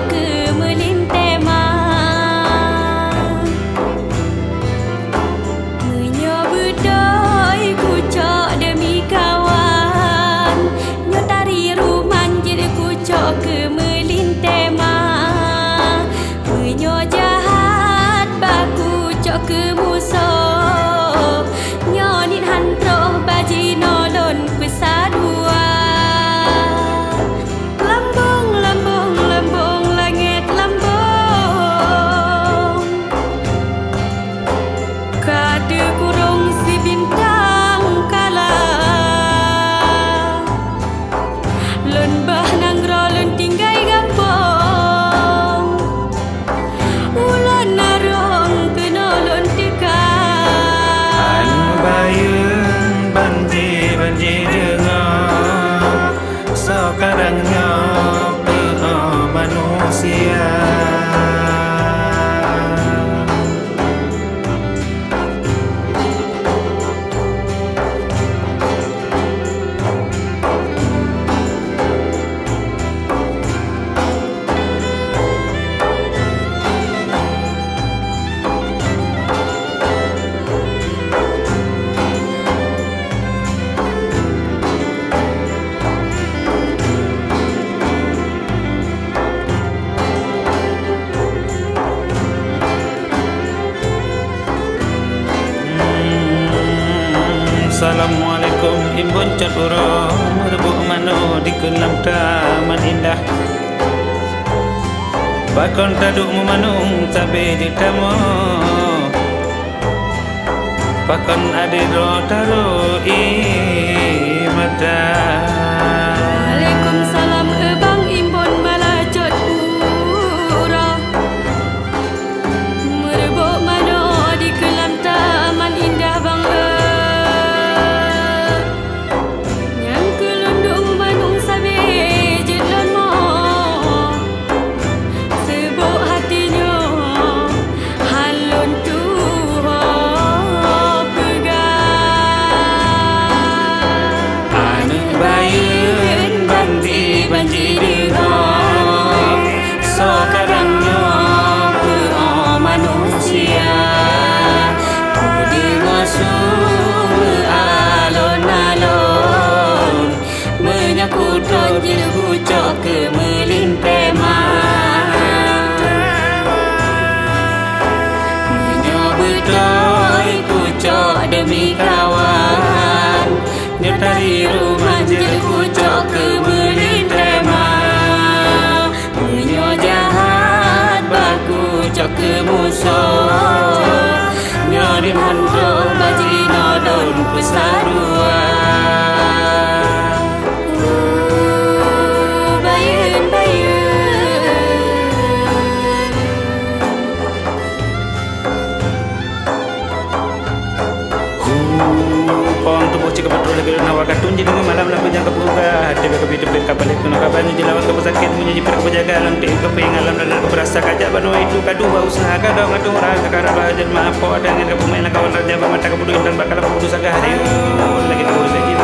ke melintema menyobudoi kucok demi kawan nyotari ruman jadi kucok ke melintema menyo jahat baku cok ke musuh nyonit hantroh baji nolon pesadua sekarangnya manusia. Assalamualaikum imbun catura merebuk mano di kelam taman indah bakon taduk memanung tabe di tamu bakon adiro taro i mata. Waalaikumsalam ebang imbun balajot pura merebuk mano di kelam taman indah bang jadi kucok ke melintema menyobudoi kucok demi kawan nyotari rumah jadi kucok ke melintema menyo jahat baku cok ke musuh nyori mandro baji nodon pesarua. Jika patrol lagi nawa katun jadi malam lampu jangka buka hati beka pitu beka balik tuna kabanyu jilawan ke pesakit menyanyi per kejaga alam di kepengalam dan berasa kajak banu itu kadua usaha kadang ngadu orang kakara bahajan maaf kau dengan ke pemain kawan raja mata kebudu dan bakal putus agak hari lagi tu saja.